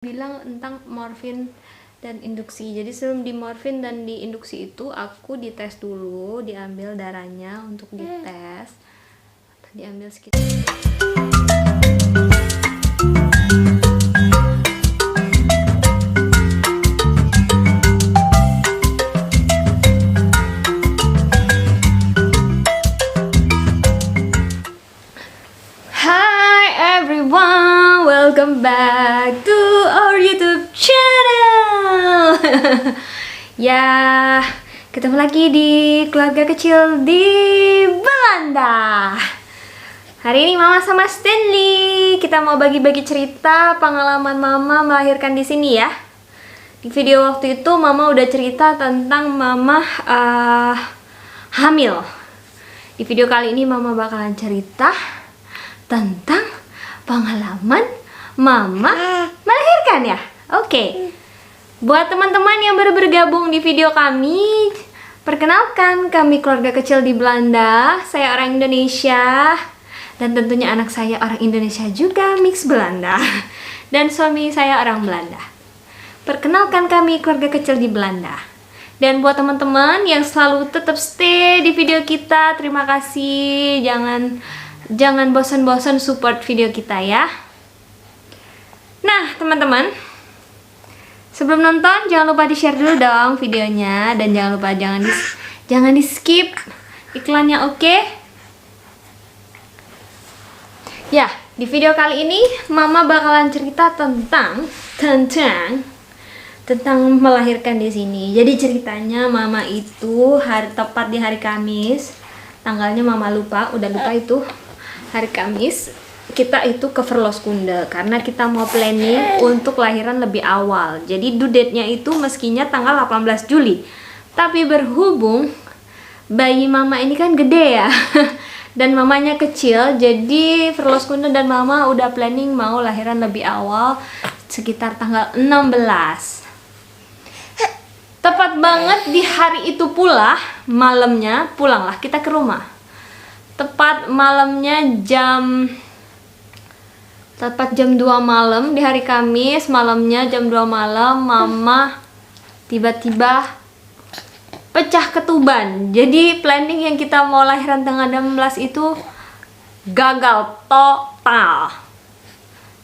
bilang tentang morfin dan induksi. Jadi sebelum di morfin dan di induksi itu aku dites dulu, diambil darahnya untuk dites. Diambil sekitar everyone, welcome back to our YouTube channel. Ya, ketemu lagi di keluarga kecil di Belanda. Hari ini Mama sama Stanley kita mau bagi-bagi cerita pengalaman Mama melahirkan di sini ya. Di video waktu itu Mama udah cerita tentang Mama hamil. Di video kali ini Mama bakalan cerita tentang pengalaman Mama melahirkan ya. Oke. Buat teman-teman yang baru bergabung di video kami, perkenalkan kami keluarga kecil di Belanda. Saya orang Indonesia dan tentunya anak saya orang Indonesia juga mix Belanda. Dan suami saya orang Belanda. Perkenalkan kami keluarga kecil di Belanda. Dan buat teman-teman yang selalu tetap stay di video kita, terima kasih. Jangan bosan-bosan support video kita ya. Nah, teman-teman, sebelum nonton jangan lupa di-share dulu dong videonya dan jangan lupa jangan di-skip iklannya, oke? Ya, di video kali ini Mama bakalan cerita tentang melahirkan di sini. Jadi ceritanya Mama itu tepat di hari Kamis. Tanggalnya Mama lupa, udah lupa itu. Hari Kamis kita itu ke Verloskunde karena kita mau planning untuk lahiran lebih awal. Jadi due date-nya itu meskinya tanggal 18 Juli. Tapi berhubung bayi Mama ini kan gede ya. Dan mamanya kecil, jadi Verloskunde dan Mama udah planning mau lahiran lebih awal sekitar tanggal 16. Tepat banget di hari itu pula, malamnya pulanglah kita ke rumah. Tepat jam 2 malam di hari Kamis, malamnya jam 2 malam Mama tiba-tiba pecah ketuban. Jadi planning yang kita mau lahiran tanggal 16 itu gagal total.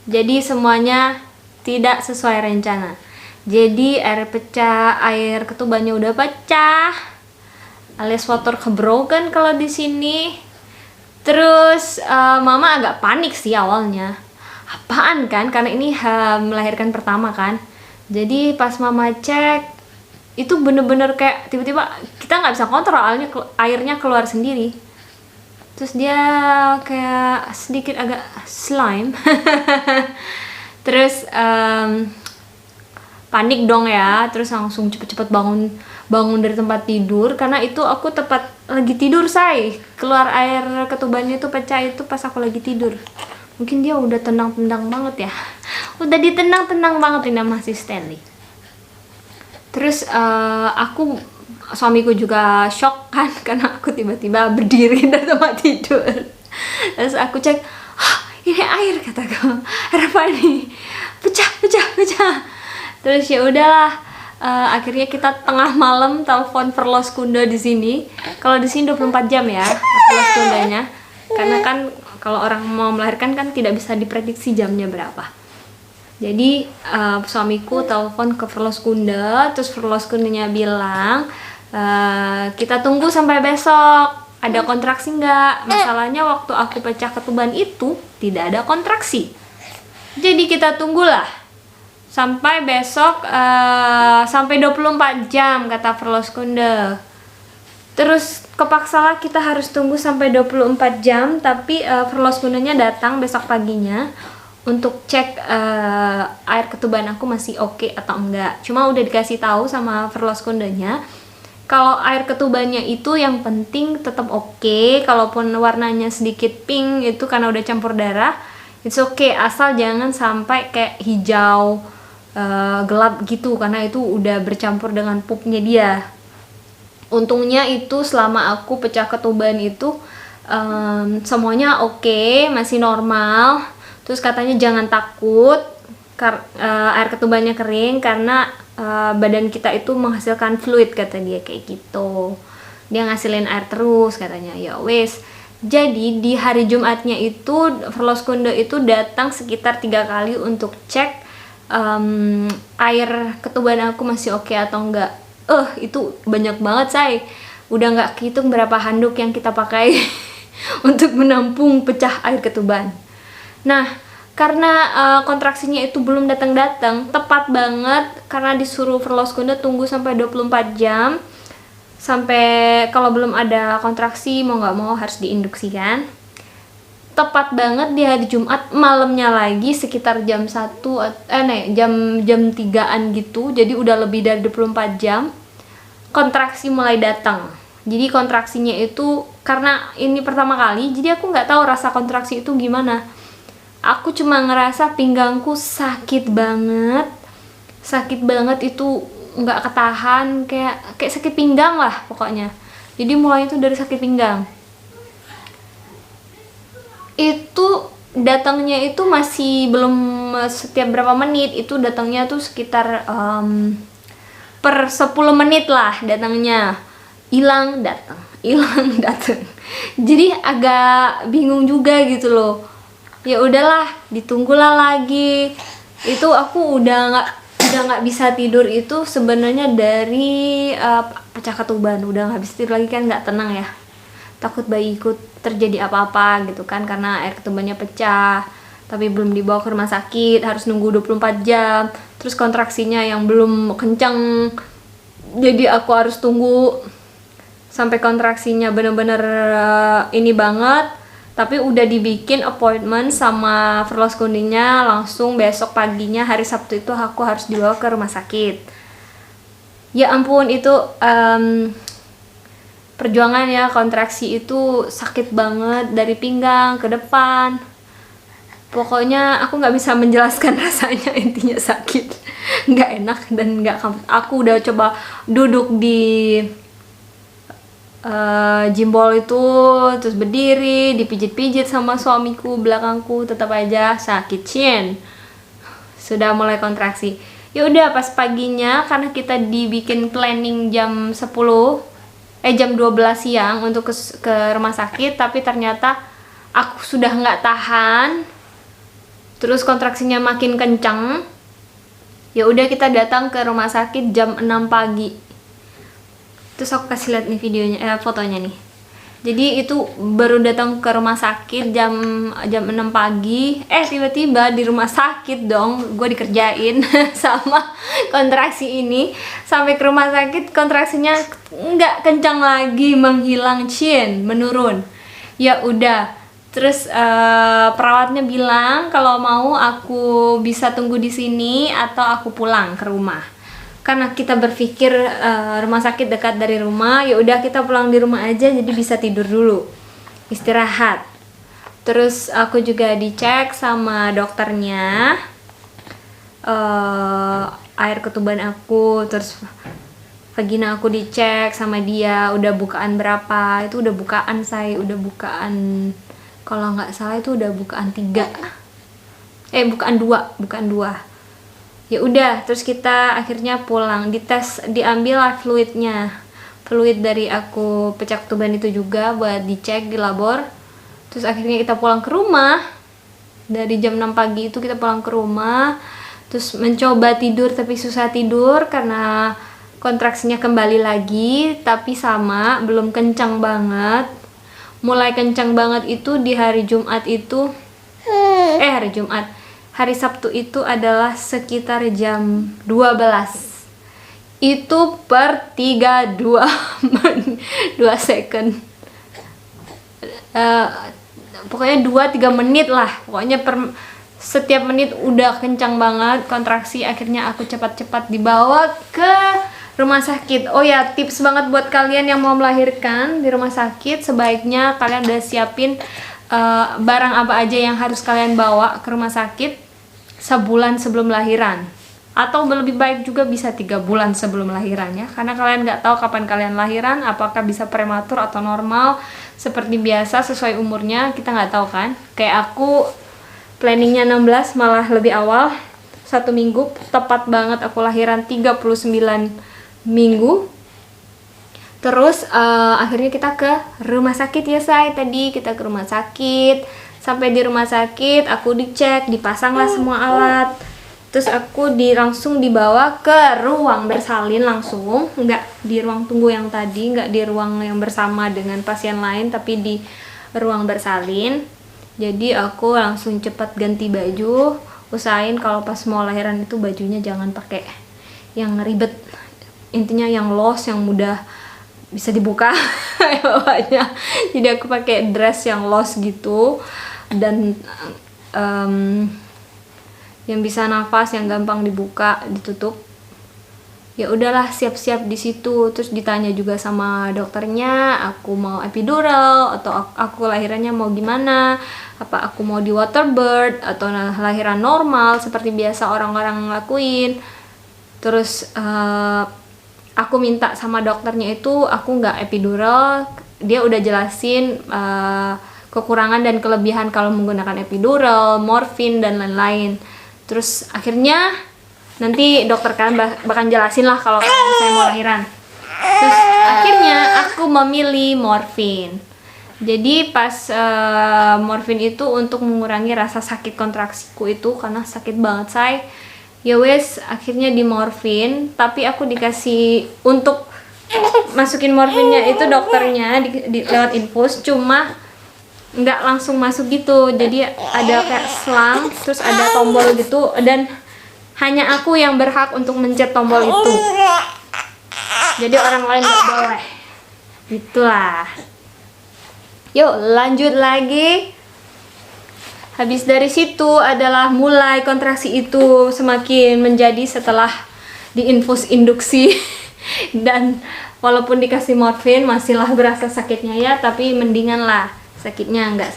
Jadi semuanya tidak sesuai rencana. Jadi air ketubannya udah pecah, alias water gebroken kalau di sini. Terus Mama agak panik sih awalnya. Apaan kan? Karena ini melahirkan pertama kan. Jadi pas Mama cek itu bener-bener kayak tiba-tiba kita nggak bisa kontrol, airnya keluar sendiri. Terus dia kayak sedikit agak slime. Terus panik dong ya. Terus langsung cepet-cepet bangun dari tempat tidur karena itu aku tepat lagi tidur keluar air ketubannya itu pecah itu pas aku lagi tidur. Mungkin dia udah tenang-tenang banget ya, udah ditendang-tendang banget ini sama si Stanley. Terus suamiku juga shock kan karena aku tiba-tiba berdiri dari tempat tidur. Terus aku cek, ini air, kataku, air apa nih, pecah. Terus ya udahlah. Akhirnya kita tengah malam telepon Verloskunde di sini. Kalau di sini 24 jam ya Verloskundenya. Karena kan kalau orang mau melahirkan kan tidak bisa diprediksi jamnya berapa. Jadi suamiku telepon ke Verloskunde, terus Verloskundenya bilang kita tunggu sampai besok. Ada kontraksi nggak? Masalahnya waktu aku pecah ketuban itu tidak ada kontraksi. Jadi kita tunggulah sampai besok, sampai 24 jam kata Verloskunde. Terus kepaksalah kita harus tunggu sampai 24 jam. Tapi Verloskundenya datang besok paginya untuk cek air ketuban aku masih oke atau enggak. Cuma udah dikasih tahu sama Verloskundenya kalau air ketubannya itu yang penting tetap oke. Kalaupun warnanya sedikit pink itu karena udah campur darah, it's okay, asal jangan sampai kayak hijau gelap gitu karena itu udah bercampur dengan pupnya dia. Untungnya itu selama aku pecah ketuban itu semuanya oke, masih normal. Terus katanya jangan takut, air ketubannya kering karena badan kita itu menghasilkan fluid, kata dia kayak gitu. Dia ngasilin air terus katanya. Ya wes. Jadi di hari Jumatnya itu Verloskunde itu datang sekitar 3 kali untuk cek air ketuban aku masih oke atau enggak. Itu banyak banget, say. Udah nggak kehitung berapa handuk yang kita pakai untuk menampung pecah air ketuban. Nah, karena kontraksinya itu belum datang-datang, tepat banget karena disuruh Verloskunde tunggu sampai 24 jam. Sampai kalau belum ada kontraksi mau nggak mau harus diinduksikan. Tepat banget di hari Jumat malamnya lagi sekitar jam 1 jam 3-an gitu. Jadi udah lebih dari 24 jam. Kontraksi mulai datang. Jadi kontraksinya itu karena ini pertama kali, jadi aku nggak tahu rasa kontraksi itu gimana. Aku cuma ngerasa pinggangku sakit banget itu, nggak ketahan, kayak sakit pinggang lah pokoknya. Jadi mulai itu dari sakit pinggang. Itu datangnya itu masih belum setiap berapa menit, itu datangnya tuh sekitar per 10 menit lah datangnya. Hilang datang. Jadi agak bingung juga gitu loh. Ya udahlah, ditunggulah lagi. Itu aku udah nggak bisa tidur itu sebenarnya dari pecah ketuban. Udah nggak bisa tidur lagi, kan nggak tenang ya, takut bayiku terjadi apa-apa gitu kan, karena air ketubannya pecah tapi belum dibawa ke rumah sakit, harus nunggu 24 jam, terus kontraksinya yang belum kencang, jadi aku harus tunggu sampai kontraksinya bener-bener ini banget. Tapi udah dibikin appointment sama Verloskundenya, langsung besok paginya hari Sabtu itu aku harus dibawa ke rumah sakit. Ya ampun, itu perjuangan ya, kontraksi itu sakit banget dari pinggang ke depan. Pokoknya aku nggak bisa menjelaskan rasanya, intinya sakit, nggak enak dan nggak comfort. Aku udah coba duduk di jimbol itu, terus berdiri, dipijit-pijit sama suamiku belakangku, tetap aja sakit cien. Sudah mulai kontraksi. Ya udah pas paginya, karena kita dibikin planning jam 12 siang untuk ke rumah sakit, tapi ternyata aku sudah nggak tahan. Terus kontraksinya makin kencang. Ya udah kita datang ke rumah sakit jam 6 pagi. Terus aku kasih lihat nih videonya, fotonya nih. Jadi itu baru datang ke rumah sakit jam 6 pagi. Tiba-tiba di rumah sakit dong, gue dikerjain sama kontraksi ini. Sampai ke rumah sakit kontraksinya nggak kencang lagi, menghilang, menurun. Ya udah. Terus perawatnya bilang kalau mau aku bisa tunggu di sini atau aku pulang ke rumah. Karena kita berpikir rumah sakit dekat dari rumah, ya udah kita pulang di rumah aja, jadi bisa tidur dulu, istirahat. Terus aku juga dicek sama dokternya air ketuban aku, terus vagina aku dicek sama dia, udah bukaan berapa. Itu udah bukaan, udah bukaan, kalau nggak salah itu udah bukaan 3, bukaan 2. Ya udah, terus kita akhirnya pulang, dites, diambil lah fluid dari aku pecah ketuban itu juga buat dicek di labor. Terus akhirnya kita pulang ke rumah. Dari jam 6 pagi itu kita pulang ke rumah, terus mencoba tidur tapi susah tidur karena kontraksinya kembali lagi, tapi sama, belum kencang banget. Mulai kencang banget itu di hari Jumat itu, hari Sabtu itu adalah sekitar jam 12. Itu per 32 second. Pokoknya 2-3 menit lah. Pokoknya setiap menit udah kencang banget kontraksi. Akhirnya aku cepat-cepat dibawa ke rumah sakit. Oh ya, tips banget buat kalian yang mau melahirkan di rumah sakit, sebaiknya kalian udah siapin barang apa aja yang harus kalian bawa ke rumah sakit sebulan sebelum lahiran, atau lebih baik juga bisa 3 bulan sebelum lahiran ya, karena kalian nggak tahu kapan kalian lahiran, apakah bisa prematur atau normal seperti biasa sesuai umurnya, kita nggak tahu kan. Kayak aku planningnya 16, malah lebih awal, 1 minggu, tepat banget aku lahiran 39 minggu. Terus akhirnya kita ke rumah sakit ya say. Tadi kita ke rumah sakit. Sampai di rumah sakit aku dicek, dipasanglah semua alat. Terus aku langsung dibawa ke ruang bersalin langsung, nggak di ruang tunggu yang tadi, nggak di ruang yang bersama dengan pasien lain, tapi di ruang bersalin. Jadi aku langsung cepat ganti baju, usahain kalau pas mau lahiran itu bajunya jangan pakai yang ribet, intinya yang los, yang mudah bisa dibuka bawahnya. Jadi aku pakai dress yang los gitu, dan yang bisa nafas, yang gampang dibuka, ditutup. Ya udahlah, siap-siap di situ. Terus ditanya juga sama dokternya, aku mau epidural atau aku lahirannya mau gimana? Apa aku mau di waterbird atau lahiran normal seperti biasa orang-orang ngelakuin. Terus aku minta sama dokternya itu aku nggak epidural. Dia udah jelasin kekurangan dan kelebihan kalau menggunakan epidural, morfin dan lain-lain. Terus akhirnya nanti dokter kan bakal jelasin lah kalau saya mau lahiran. Terus akhirnya aku memilih morfin. Jadi pas morfin itu untuk mengurangi rasa sakit kontraksiku itu karena sakit banget say. Ya wes, akhirnya di morfin. Tapi aku dikasih untuk masukin morfinnya itu dokternya lewat infus, cuma nggak langsung masuk gitu. Jadi ada kayak selang, terus ada tombol gitu, dan hanya aku yang berhak untuk mencet tombol itu. Jadi orang lain nggak boleh. Itulah. Yuk lanjut lagi. Habis dari situ adalah mulai kontraksi itu semakin menjadi setelah diinfus induksi. Dan walaupun dikasih morfin masihlah berasa sakitnya ya, tapi mendingan lah sakitnya, enggak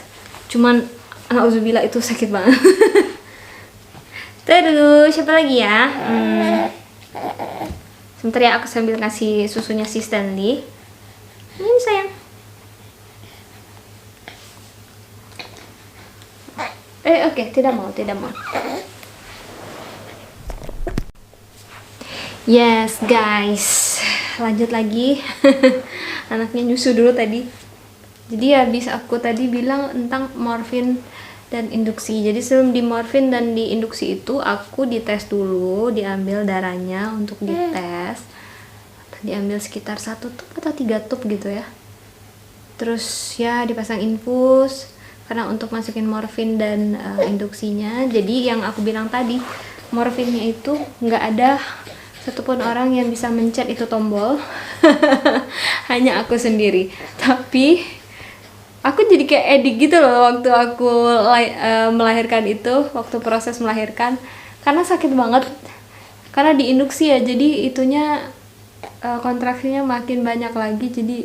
cuman nauzubillah itu sakit banget. Terus siapa lagi ya? Sebentar ya, aku sambil kasih susunya si Stanley. Ini sayang. Oke, tidak mau. Yes guys, lanjut lagi. Anaknya nyusu dulu tadi. Jadi habis aku tadi bilang tentang morfin dan induksi. Jadi sebelum di morfin dan di induksi itu aku dites dulu, diambil darahnya untuk dites. Diambil sekitar 1 tup atau 3 tup gitu ya. Terus ya dipasang infus karena untuk masukin morfin dan induksinya. Jadi yang aku bilang tadi, morfinnya itu nggak ada satupun orang yang bisa mencet itu tombol. Hanya aku sendiri. Tapi aku jadi kayak edik gitu loh waktu aku melahirkan itu, waktu proses melahirkan, karena sakit banget, karena diinduksi ya, jadi itunya kontraksinya makin banyak lagi. Jadi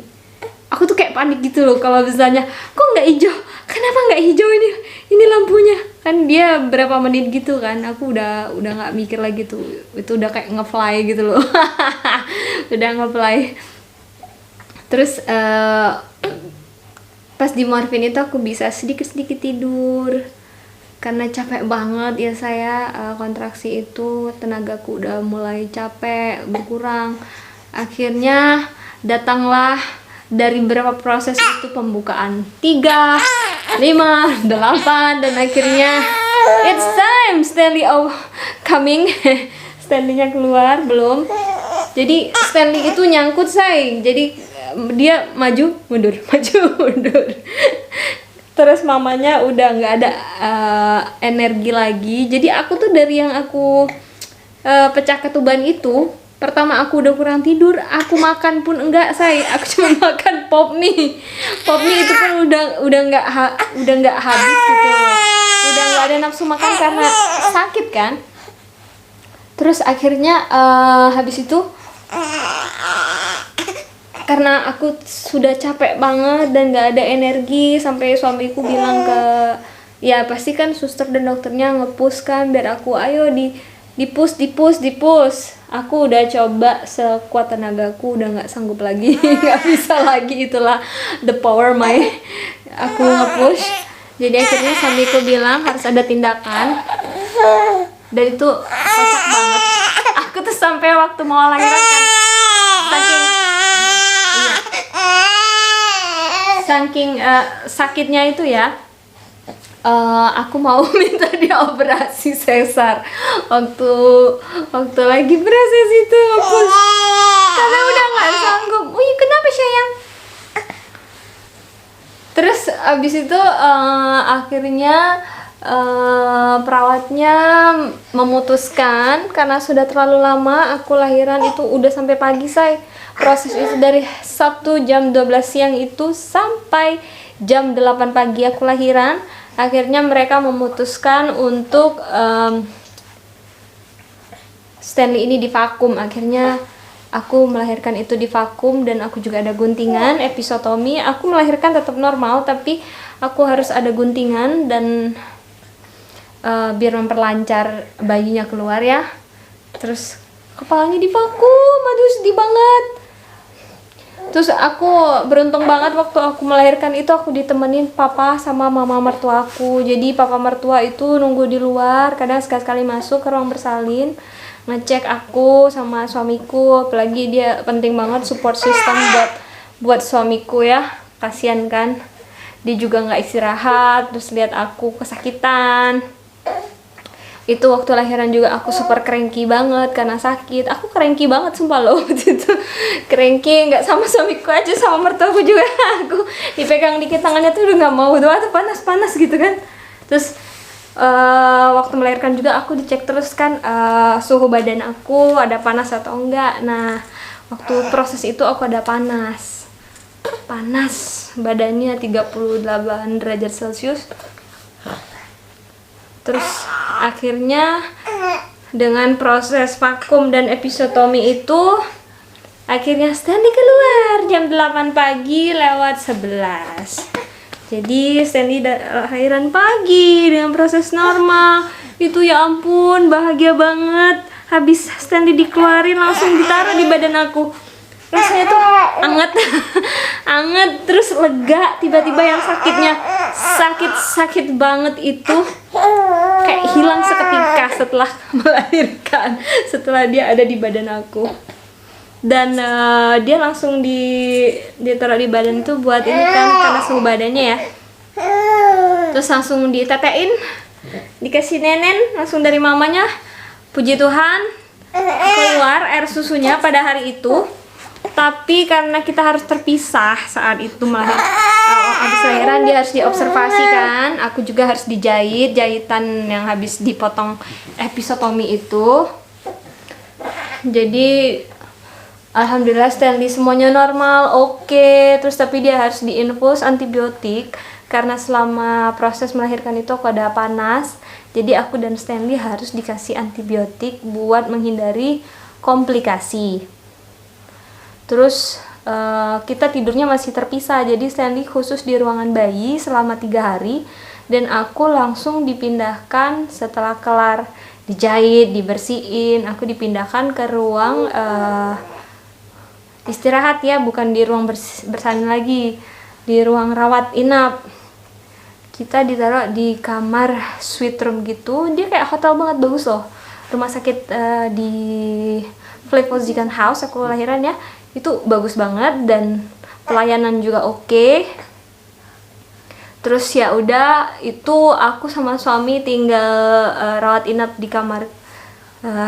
aku tuh kayak panik gitu loh kalau misalnya kok nggak hijau, kenapa nggak hijau ini lampunya, kan dia berapa menit gitu kan, aku udah nggak mikir lagi tuh, itu udah kayak ngefly gitu loh. Udah ngefly. Terus pas di morfin itu aku bisa sedikit-sedikit tidur karena capek banget ya saya, kontraksi itu tenagaku udah mulai capek berkurang. Akhirnya datanglah dari berapa proses itu pembukaan 3, 5, 8 dan akhirnya it's time Stanley coming. Stanley-nya keluar belum. Jadi Stanley itu nyangkut say. Jadi dia maju mundur terus mamanya udah nggak ada energi lagi. Jadi aku tuh dari yang aku pecah ketuban itu, pertama aku udah kurang tidur, aku makan pun enggak say, aku cuma makan pop mie itu pun udah nggak habis gitu, udah nggak ada nafsu makan karena sakit kan. Terus akhirnya habis itu karena aku sudah capek banget dan gak ada energi, sampai suamiku bilang ke, ya pasti kan suster dan dokternya nge-push kan biar aku ayo di-push. Aku udah coba sekuat tenagaku, udah gak sanggup lagi. Gak bisa lagi, itulah the power aku nge-push. Jadi akhirnya suamiku bilang harus ada tindakan. Dan itu kocak banget. Aku tuh sampai waktu mau lahiran kan, saking sakitnya itu ya, aku mau minta dioperasi sesar waktu lagi proses itu aku karena udah nggak sanggup. Wih, kenapa sayang? Terus abis itu akhirnya perawatnya memutuskan karena sudah terlalu lama aku lahiran, itu udah sampai pagi say. Proses itu dari Sabtu jam 12 siang itu sampai jam 8 pagi aku lahiran. Akhirnya mereka memutuskan untuk Stanley ini divakum. Akhirnya aku melahirkan itu di vakum dan aku juga ada guntingan, episiotomi. Aku melahirkan tetap normal tapi aku harus ada guntingan dan biar memperlancar bayinya keluar ya. Terus kepalanya divakum, aduh sedih banget. Terus aku beruntung banget waktu aku melahirkan itu aku ditemenin papa sama mama mertua aku. Jadi papa mertua itu nunggu di luar, kadang sekali-sekali masuk ke ruang bersalin ngecek aku sama suamiku, apalagi dia penting banget support system buat suamiku ya. Kasian kan, dia juga nggak istirahat, terus lihat aku kesakitan. Itu waktu lahiran juga aku super cranky banget karena sakit. Aku cranky banget sumpah loh waktu itu. Cranky nggak sama suamiku aja, sama mertuaku juga. Aku dipegang dikit tangannya tuh udah nggak mau, doa tuh panas-panas gitu kan. Terus waktu melahirkan juga aku dicek terus kan suhu badan aku ada panas atau enggak. Nah waktu proses itu aku ada panas badannya 38 derajat Celcius. Terus akhirnya dengan proses vakum dan episiotomi itu akhirnya Stanley keluar jam 8 pagi lewat 11. Jadi Stanley lahiran pagi dengan proses normal. Itu ya ampun bahagia banget. Habis Stanley dikeluarin langsung ditaruh di badan aku. Rasanya tuh anget terus lega. Tiba-tiba yang sakitnya sakit banget itu kayak hilang seketika setelah melahirkan, setelah dia ada di badan aku. Dan dia langsung ditaruh di badan itu buat ini kan karena suhu badannya ya. Terus langsung ditetein, dikasih nenen langsung dari mamanya. Puji Tuhan keluar air susunya pada hari itu. Tapi karena kita harus terpisah saat itu habis lahiran dia harus diobservasi kan. Aku juga harus jahitan yang habis dipotong episiotomi itu. Jadi alhamdulillah Stanley semuanya normal, oke. Terus tapi dia harus diinfus antibiotik karena selama proses melahirkan itu aku ada panas. Jadi aku dan Stanley harus dikasih antibiotik buat menghindari komplikasi. Terus kita tidurnya masih terpisah, jadi Stanley khusus di ruangan bayi selama 3 hari dan aku langsung dipindahkan setelah kelar dijahit, dibersihin, aku dipindahkan ke ruang istirahat ya, bukan di ruang bersalin lagi, di ruang rawat inap. Kita ditaruh di kamar suite room gitu, dia kayak hotel banget, bagus loh. Rumah sakit di Flevozigan House aku lahiran ya, itu bagus banget dan pelayanan juga oke. Terus ya udah itu aku sama suami tinggal rawat inap di kamar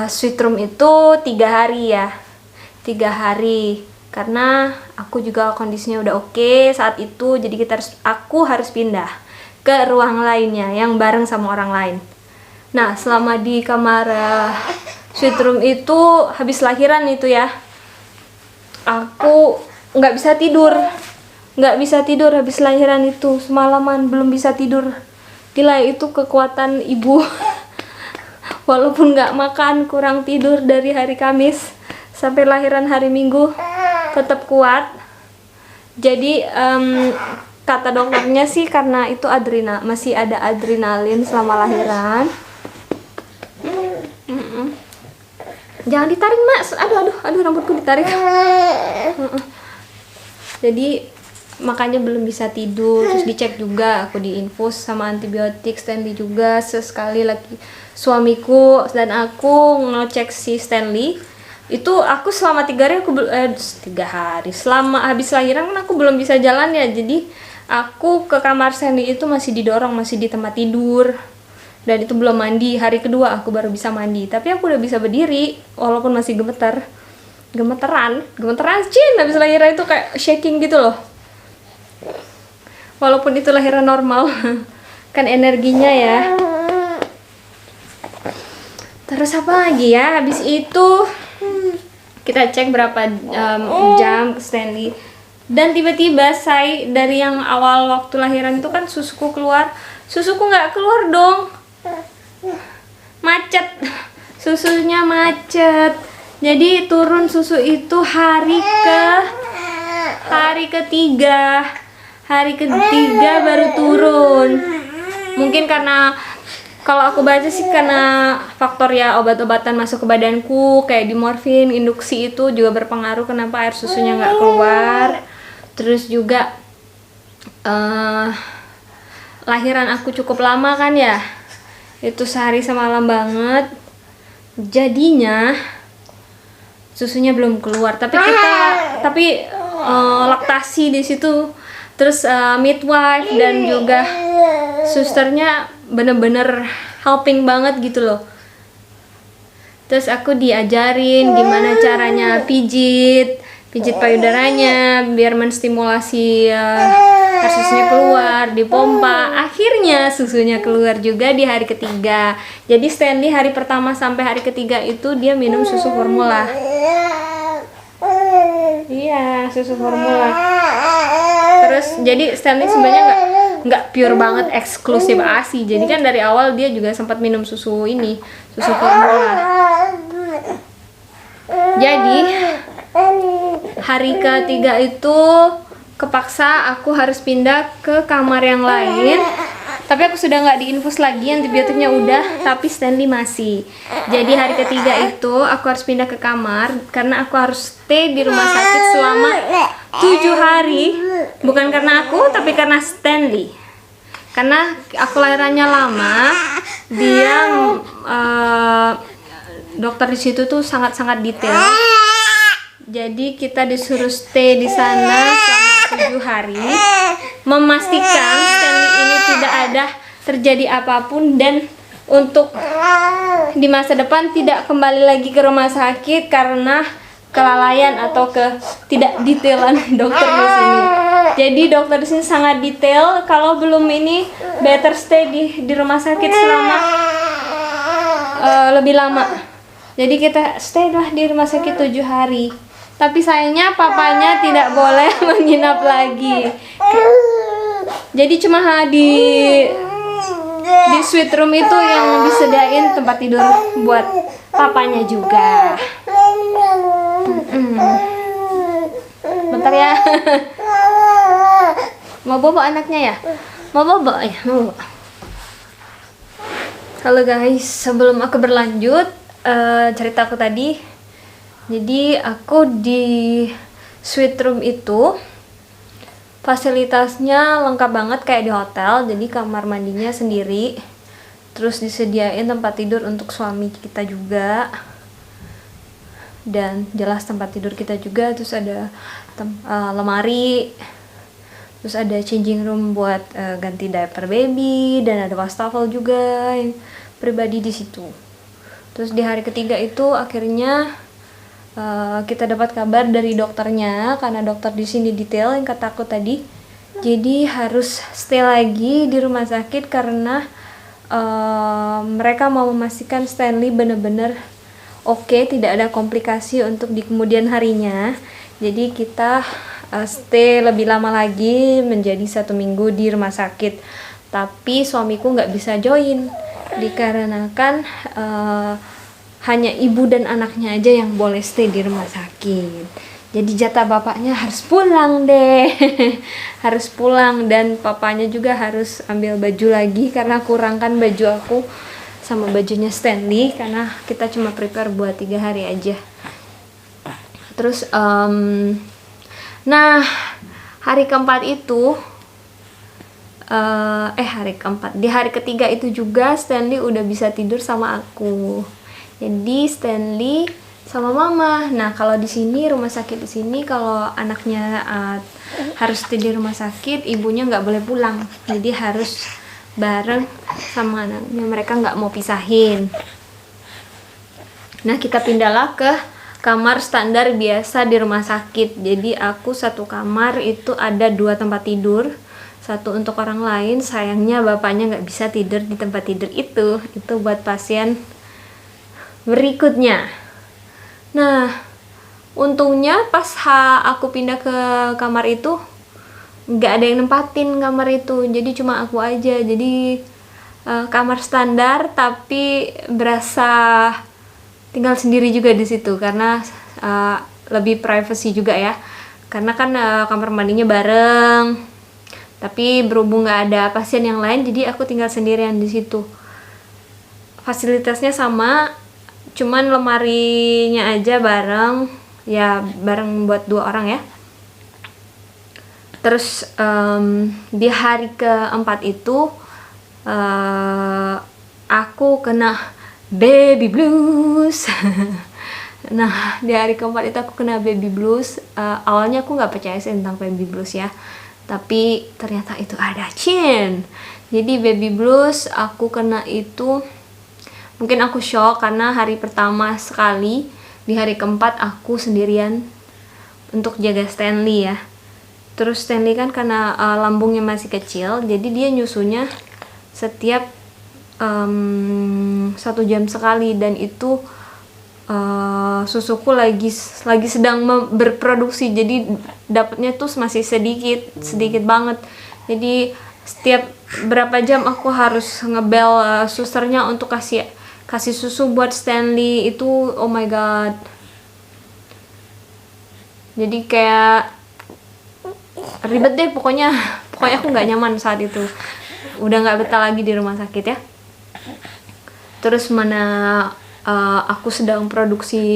suite room itu 3 hari ya, 3 hari karena aku juga kondisinya udah oke saat itu. Jadi aku harus pindah ke ruang lainnya yang bareng sama orang lain. Nah selama di kamar suite room itu habis lahiran itu ya, aku nggak bisa tidur habis lahiran itu, semalaman belum bisa tidur. Gila itu kekuatan ibu. Walaupun nggak makan, kurang tidur dari hari Kamis sampai lahiran hari Minggu tetap kuat. Jadi kata dokternya sih karena itu masih ada adrenalin selama lahiran. Jangan ditarik mas, aduh rambutku ditarik. Jadi makanya belum bisa tidur. Terus dicek juga, aku diinfus sama antibiotik. Stanley juga suamiku dan aku ngecek si Stanley itu, aku selama 3 hari selama habis lahiran kan aku belum bisa jalan ya, jadi aku ke kamar Stanley itu masih didorong, masih di tempat tidur, dan itu belum mandi. Hari kedua aku baru bisa mandi, tapi aku udah bisa berdiri walaupun masih gemeteran habis lahiran itu kayak shaking gitu loh, walaupun itu lahiran normal. Kan energinya ya. Terus apa lagi ya, habis itu kita cek berapa jam ke Stanley, dan tiba-tiba saya dari yang awal waktu lahiran itu kan susuku keluar, susuku nggak keluar dong, macet, susunya macet. Jadi turun susu itu hari ketiga baru turun. Mungkin karena, kalau aku baca sih karena faktor ya obat-obatan masuk ke badanku kayak dimorfin, induksi itu juga berpengaruh kenapa air susunya nggak keluar. Terus juga lahiran aku cukup lama kan ya, itu sehari semalam banget, jadinya susunya belum keluar. Tapi laktasi di situ, terus midwife dan juga susternya bener-bener helping banget gitu loh. Terus aku diajarin gimana caranya pijit payudaranya biar menstimulasi air susunya keluar, dipompa. Akhirnya susunya keluar juga di hari ketiga. Jadi Stanley hari pertama sampai hari ketiga itu dia minum susu formula. Iya, susu formula. Terus jadi Stanley sebenarnya nggak pure banget eksklusif ASI. Jadi kan dari awal dia juga sempat minum susu formula. Jadi hari ketiga itu kepaksa aku harus pindah ke kamar yang lain. Tapi aku sudah nggak diinfus lagi, antibiotiknya udah, tapi Stanley masih. Jadi hari ketiga itu aku harus pindah ke kamar karena aku harus stay di rumah sakit selama 7 hari. Bukan karena aku, tapi karena Stanley. Karena aku lahirannya lama, dia dokter di situ tuh sangat-sangat detail. Jadi kita disuruh stay di sana selama 7 hari, memastikan Stanley ini tidak ada terjadi apapun, dan untuk di masa depan tidak kembali lagi ke rumah sakit karena kelalaian atau tidak detailan dokter di sini. Jadi dokter di sini sangat detail. Kalau belum ini better stay di rumah sakit selama lebih lama. Jadi kita stay lah di rumah sakit 7 hari. Tapi sayangnya papanya tidak boleh menginap lagi. Jadi cuma di suite room itu yang disediain tempat tidur buat papanya juga. Bentar ya. Mau bobo anaknya ya? Mau bobo ya? Mau. Halo guys, sebelum aku berlanjut cerita aku tadi. Jadi aku di suite room itu fasilitasnya lengkap banget kayak di hotel. Jadi kamar mandinya sendiri, terus disediain tempat tidur untuk suami kita juga, dan jelas tempat tidur kita juga. Terus ada lemari, terus ada changing room buat ganti diaper baby, dan ada wastafel juga yang pribadi di situ. Terus di hari ketiga itu akhirnya kita dapat kabar dari dokternya, karena dokter di sini detail yang kata aku tadi. Jadi harus stay lagi di rumah sakit karena mereka mau memastikan Stanley benar-benar oke, tidak ada komplikasi untuk di kemudian harinya. Jadi kita stay lebih lama lagi, menjadi 1 minggu di rumah sakit. Tapi suamiku nggak bisa join dikarenakan hanya ibu dan anaknya aja yang boleh stay di rumah sakit. Jadi jatah bapaknya harus pulang deh. Harus pulang, dan papanya juga harus ambil baju lagi karena kurang kan baju aku sama bajunya Stanley, karena kita cuma prepare buat 3 hari aja. Terus nah hari keempat itu hari keempat, di hari ketiga itu juga Stanley udah bisa tidur sama aku. Jadi Stanley sama mama. Nah kalau di sini rumah sakit di sini kalau anaknya harus tidur di rumah sakit, ibunya nggak boleh pulang. Jadi harus bareng sama anaknya, mereka nggak mau pisahin. Nah kita pindahlah ke kamar standar biasa di rumah sakit. Jadi aku satu kamar itu ada 2 tempat tidur, satu untuk orang lain. Sayangnya bapaknya nggak bisa tidur di tempat tidur itu buat pasien berikutnya. Nah untungnya pas aku pindah ke kamar itu nggak ada yang nempatin kamar itu, jadi cuma aku aja. Jadi kamar standar tapi berasa tinggal sendiri juga di situ karena lebih privacy juga ya, karena kan kamar mandinya bareng, tapi berhubung nggak ada pasien yang lain jadi aku tinggal sendirian di situ. Fasilitasnya sama, cuman lemarinya aja bareng ya, bareng buat 2 orang ya. Terus di hari keempat itu aku kena baby blues. Nah di hari keempat itu aku kena baby blues. Awalnya aku nggak percaya sih tentang baby blues ya, tapi ternyata itu ada Jadi baby blues aku kena itu, mungkin aku shock karena hari pertama sekali, di hari keempat aku sendirian untuk jaga Stanley ya. Terus Stanley kan karena lambungnya masih kecil, jadi dia nyusunya setiap 1 jam sekali, dan itu susuku lagi sedang berproduksi, jadi dapatnya tuh masih sedikit banget. Jadi setiap berapa jam aku harus ngebel susternya untuk kasih susu buat Stanley itu. Oh my god, jadi kayak ribet deh pokoknya aku nggak nyaman saat itu, udah nggak betah lagi di rumah sakit ya. Terus mana aku sedang produksi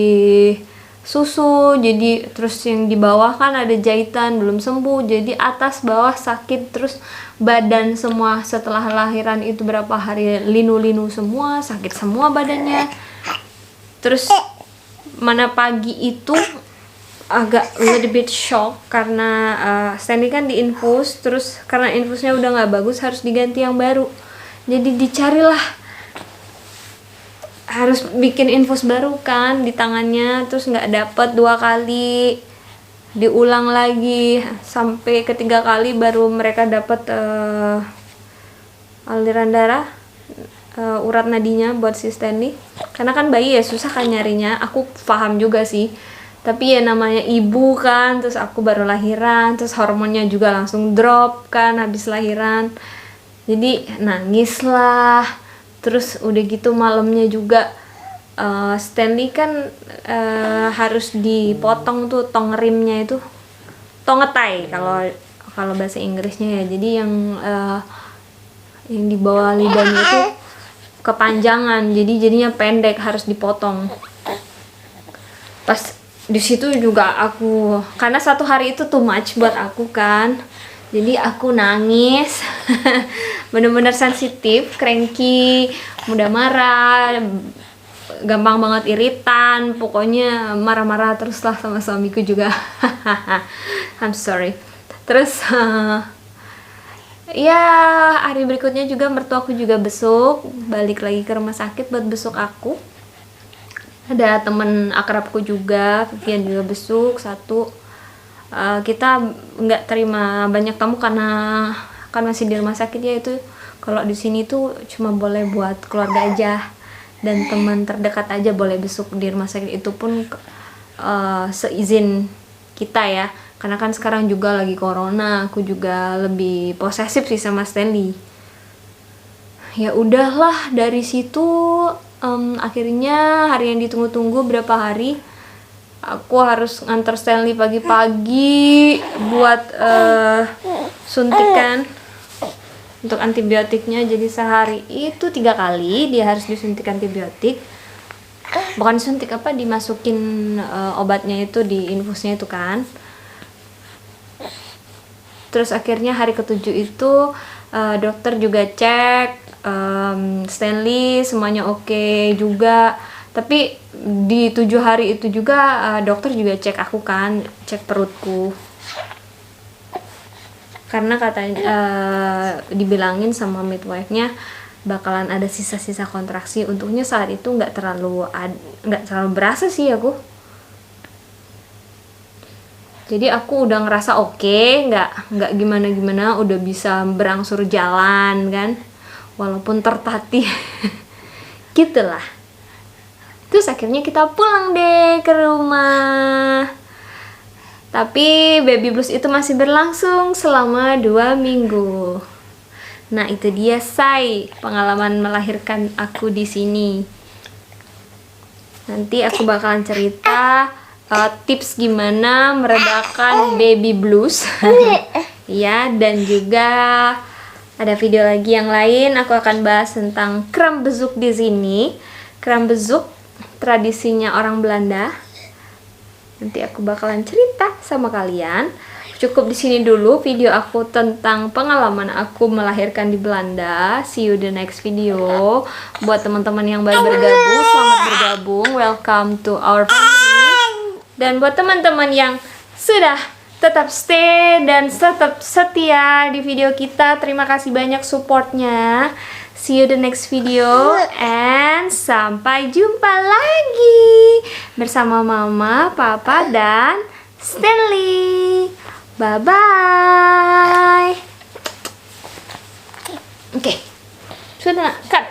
susu, jadi terus yang di bawah kan ada jahitan belum sembuh, jadi atas bawah sakit, terus badan semua setelah lahiran itu berapa hari linu-linu semua, sakit semua badannya. Terus mana pagi itu agak little bit shock karena Stanley kan diinfus, terus karena infusnya udah nggak bagus harus diganti yang baru, jadi dicarilah, harus bikin infus baru kan di tangannya, terus nggak dapet 2 kali, diulang lagi sampai ketiga kali baru mereka dapat aliran darah, urat nadinya buat si Stanley. Karena kan bayi ya susah kan nyarinya, aku paham juga sih, tapi ya namanya ibu kan, terus aku baru lahiran, terus hormonnya juga langsung drop kan habis lahiran, jadi nangis lah. Terus udah gitu malamnya juga Stanley kan harus dipotong tuh tong rimnya itu, tongetai kalau bahasa Inggrisnya ya. Jadi yang di bawah lidahnya itu kepanjangan, jadi jadinya pendek, harus dipotong. Pas di situ juga aku, karena 1 hari itu too much buat aku kan, jadi aku nangis. Bener-bener sensitif, cranky, mudah marah, gampang banget iritan, pokoknya marah-marah terus lah sama suamiku juga. I'm sorry. Terus ya hari berikutnya juga mertuaku juga besuk, balik lagi ke rumah sakit buat besuk aku. Ada temen akrabku juga, Vivian juga besuk 1. Kita nggak terima banyak tamu karena kan masih di rumah sakit ya. Itu kalau di sini tuh cuma boleh buat keluarga aja dan teman terdekat aja boleh besuk di rumah sakit, itu pun seizin kita ya, karena kan sekarang juga lagi corona. Aku juga lebih posesif sih sama Stanley. Ya udahlah, dari situ akhirnya hari yang ditunggu-tunggu berapa hari, aku harus nganter Stanley pagi-pagi buat suntikan untuk antibiotiknya. Jadi sehari itu 3 kali dia harus disuntik antibiotik, bukan suntik apa, dimasukin obatnya itu di infusnya itu kan. Terus akhirnya hari ke-7 itu dokter juga cek, Stanley semuanya oke juga. Tapi di 7 hari itu juga dokter juga cek aku kan, cek perutku. Karena katanya dibilangin sama midwife-nya bakalan ada sisa-sisa kontraksi. Untungnya saat itu nggak terlalu berasa sih aku. Jadi aku udah ngerasa oke, nggak gimana-gimana, udah bisa berangsur jalan kan, walaupun tertatih. Gitulah. Terus akhirnya kita pulang deh ke rumah. Tapi baby blues itu masih berlangsung selama 2 minggu. Nah, itu dia pengalaman melahirkan aku di sini. Nanti aku bakalan cerita tips gimana meredakan baby blues. Ya, dan juga ada video lagi yang lain. Aku akan bahas tentang krambezuk di sini. Krambezuk tradisinya orang Belanda. Nanti aku bakalan cerita sama kalian. Cukup di sini dulu video aku tentang pengalaman aku melahirkan di Belanda. See you the next video. Buat teman-teman yang baru bergabung, selamat bergabung. Welcome to our family. Dan buat teman-teman yang sudah tetap stay dan tetap setia di video kita, terima kasih banyak supportnya. See you the next video and sampai jumpa lagi bersama Mama, Papa, dan Stanley. Bye-bye. Oke. Sudah, cut.